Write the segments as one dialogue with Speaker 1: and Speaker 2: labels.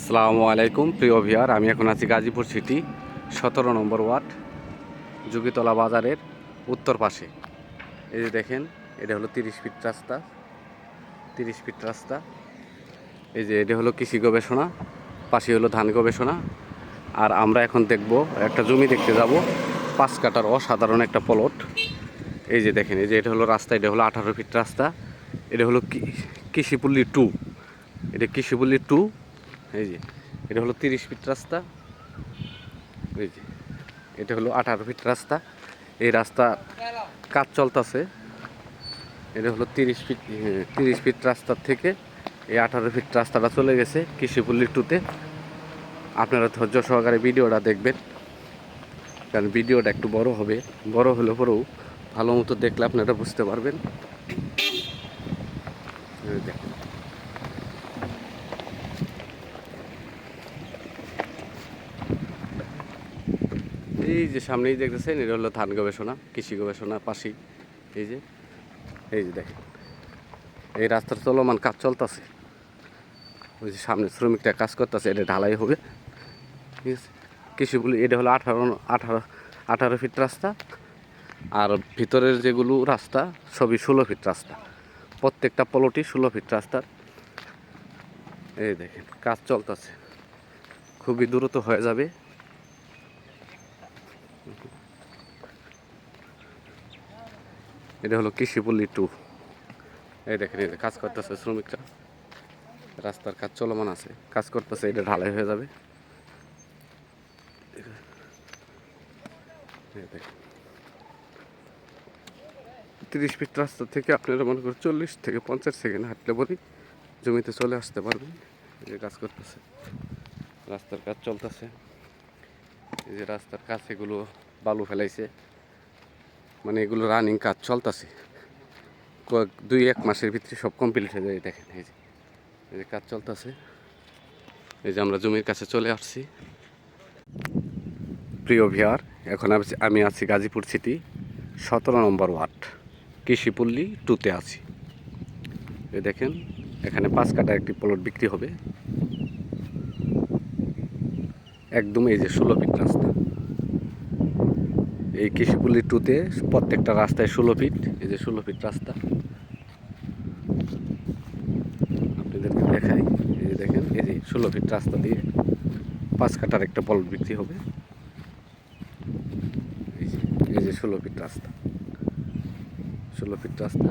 Speaker 1: আসসালামু আলাইকুম প্রিয় ভিউয়ার, আমি এখন আছি গাজীপুর সিটি 17 নম্বর ওয়ার্ড যোগীতলা বাজারের উত্তর পাশে। এই যে দেখেন, এটা হলো 30 ফিট রাস্তা। 30 ফিট রাস্তা। এই যে এটা হলো কৃষি গবেষণা, পাশে হলো ধান গবেষণা। আর আমরা এখন দেখব, একটা জমি দেখতে যাব, 5 কাঠার অসাধারণ একটা প্লট। এই যে দেখেন, এই যে এটা হলো রাস্তা, এটা হলো 18 ফিট রাস্তা। এটা হলো কৃষিপল্লী 2। এটা কৃষিপল্লী 2। এই যে এটা হলো 30 ফিট রাস্তা। এই যে এটা হলো 18 ফিট রাস্তা। এই রাস্তা কাজ চলতেছে। এটা হলো 30 ফিট রাস্তার থেকে এই 18 ফিট রাস্তাটা চলে গেছে কৃষিপল্লী 2-তে। আপনারা ধৈর্য সহকারে ভিডিওটা দেখবেন, কারণ ভিডিওটা একটু বড় হবে। বড় হলে পরেও ভালো মতো দেখলে আপনারা বুঝতে পারবেন। দেখেন, এই যে সামনেই দেখতেছেন, এটা হলো ধান গবেষণা, কৃষি গবেষণার পাশেই। এই যে দেখেন, এই রাস্তার চলমান কাজ চলতেছে। ওই যে সামনে শ্রমিকরা কাজ করতেছে, এটা ঢালাই হবে। ঠিক আছে, কৃষিগুলি এটা হলো 18 ফিট রাস্তা। আর ভিতরের যেগুলো রাস্তা সবই 16 ফিট রাস্তা। প্রত্যেকটা প্লটই 16 ফিট রাস্তার। এই দেখেন, কাজ চলতেছে, খুবই দ্রুত হয়ে যাবে। এটা হলো কৃষিপল্লী 2। এই দেখেন, এই যে কাজ করতেছে শ্রমিকরা, রাস্তার কাজ চলমান আছে, কাজ করতেছে, এটা ঢালাই হয়ে যাবে। দেখেন, 30 ফিট রাস্তা থেকে আপনারা মনে করেন 40 থেকে 50 সেকেন্ড হাঁটলে পরেই জমিতে চলে আসতে পারবেন। এই যে কাজ করতেছে, রাস্তার কাজ চলতেছে। এই যে রাস্তার কাজ, এগুলো বালু ফেলাইছে, মানে এগুলো রানিং কাজ চলতেছে। 2-1 মাসের ভিতরে সব কমপ্লিট হয়ে যায়। দেখেন, এই যে কাজ চলতেছে। এই যে আমরা জমির কাছে চলে আসছি। প্রিয় ভিউয়ার, এখন আমি আছি গাজীপুর সিটি 17 নম্বর ওয়ার্ড কৃষিপল্লী 2-তে আছি। এই দেখেন, এখানে 5 কাঠা একটি প্লট বিক্রি হবে। একদম এই যে 16 ফিট রাস্তা। এই কৃষিপল্লী 2-তে প্রত্যেকটা রাস্তায় 16 ফিট। এই যে 16 ফিট রাস্তা আপনাদেরকে দেখাই। এই যে দেখেন, এই যে 16 ফিট রাস্তা দিয়ে 5 কাঠার একটা প্লট বিক্রি হবে। এই যে 16 ফিট রাস্তা, 16 ফিট রাস্তা।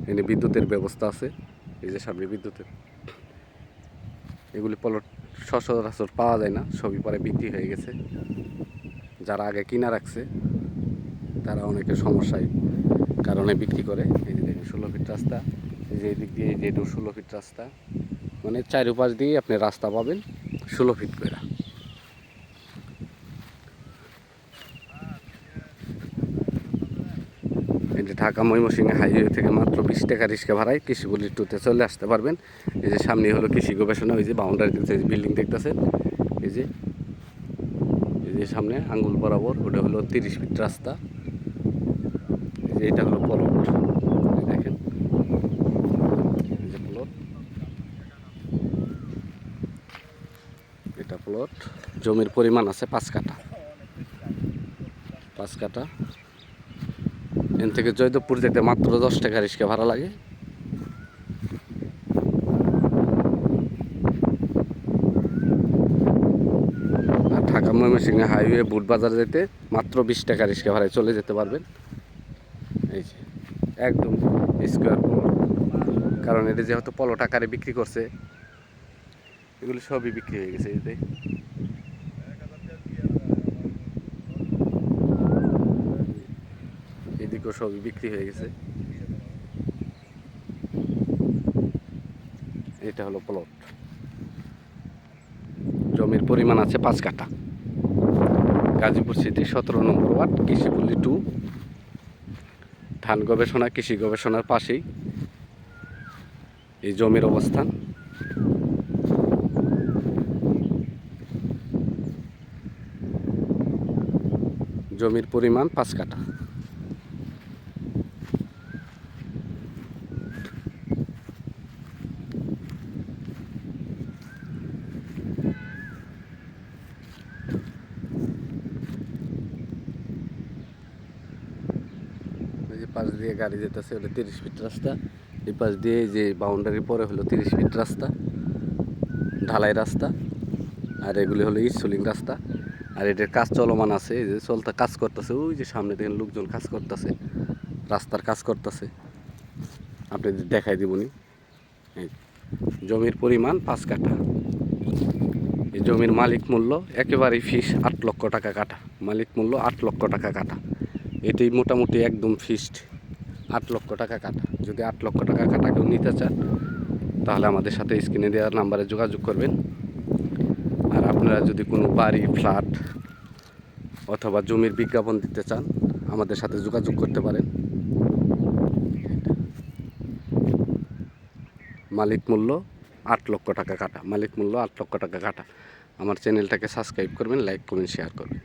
Speaker 1: এখানে বিদ্যুতের ব্যবস্থা আছে। এই যে সামনে বিদ্যুতের, এগুলি প্লট সচরাচর পাওয়া যায় না, সবই পরে বিক্রি হয়ে গেছে। যারা আগে কিনা রাখছে তারা অনেকের সমস্যায় কারণে বিক্রি করে। এই যে দেখেন 16 ফিট রাস্তা। এই যে এদিক দিয়ে, এই যে 16 ফিট রাস্তা, মানে চারপাশ দিয়ে আপনি রাস্তা পাবেন 16 ফিট করে। এই যে ঢাকা ময়মনসিংহ হাইওয়ে থেকে মাত্র 20 টাকা রিক্সা ভাড়ায় কৃষিপল্লী 2-তে চলে আসতে পারবেন। এই যে সামনে হলো কৃষি গবেষণা। ওই যে বাউন্ডারি দেখতে, বিল্ডিং দেখতেছেন। এই যে সামনে আঙ্গুল বরাবর, ওটা হলো 30 ফিট রাস্তা। এই যে এটা হলো প্লট। দেখেন, এই যে প্লট, এটা প্লট। জমির পরিমাণ আছে 5 কাঠা। 5 কাঠা। এখান থেকে জয়দেবপুর যেতে মাত্র 10 টাকা রিক্সা ভাড়া লাগে। আর ঢাকা ময়মনসিংহ হাইওয়ে বুটবাজার যেতে মাত্র 20 টাকা রিক্সা ভাড়ায় চলে যেতে পারবেন। এই যে একদম স্কোয়ার প্লট, কারণ এটা যেহেতু প্লট আকারে বিক্রি করছে, এগুলো সবই বিক্রি হয়ে গেছে। এই এদিকেও সবই বিক্রি হয়ে গেছে। এটা হলো প্লট। জমির পরিমাণ আছে 5 কাঠা। গাজীপুর সিটি 17 নম্বর ওয়ার্ড কৃষিপল্লী 2। ধান গবেষণা, কৃষি গবেষণার পাশেই এই জমির অবস্থান। জমির পরিমাণ 5 কাঠা। পাশ দিয়ে গাড়ি যেতেছে, ওটা 30 ফিট রাস্তা। এই পাশ দিয়ে যে বাউন্ডারি পরে হলো 30 ফিট রাস্তা, ঢালাই রাস্তা। আর এগুলি হলো ইটসুলিং রাস্তা। আর এটার কাজ চলমান আছে, এই যে কাজ করতেছে, ওই যে সামনে দেখেন লোকজন কাজ করতেছে, রাস্তার কাজ করতেছে। আপনাদের দেখাই দিবনি। এই জমির পরিমাণ 5 কাঠা। এই জমির মালিক মূল্য একেবারেই ফিস 8 লক্ষ টাকা কাঠা। মালিক মূল্য 8 লক্ষ টাকা কাঠা। এটি মোটামুটি একদম ফিক্সড 8 লক্ষ টাকা কাঠা। যদি 8 লক্ষ টাকা কাঠা কেউ নিতে চান তাহলে আমাদের সাথে স্ক্রিনে দেওয়ার নাম্বারে যোগাযোগ করবেন। আর আপনারা যদি কোনো বাড়ি, ফ্ল্যাট অথবা জমির বিজ্ঞাপন দিতে চান আমাদের সাথে যোগাযোগ করতে পারেন। মালিক মূল্য 8 লক্ষ টাকা কাঠা। মালিক মূল্য 8 লক্ষ টাকা কাঠা। আমার চ্যানেলটাকে সাবস্ক্রাইব করবেন, লাইক করবেন, শেয়ার করবেন।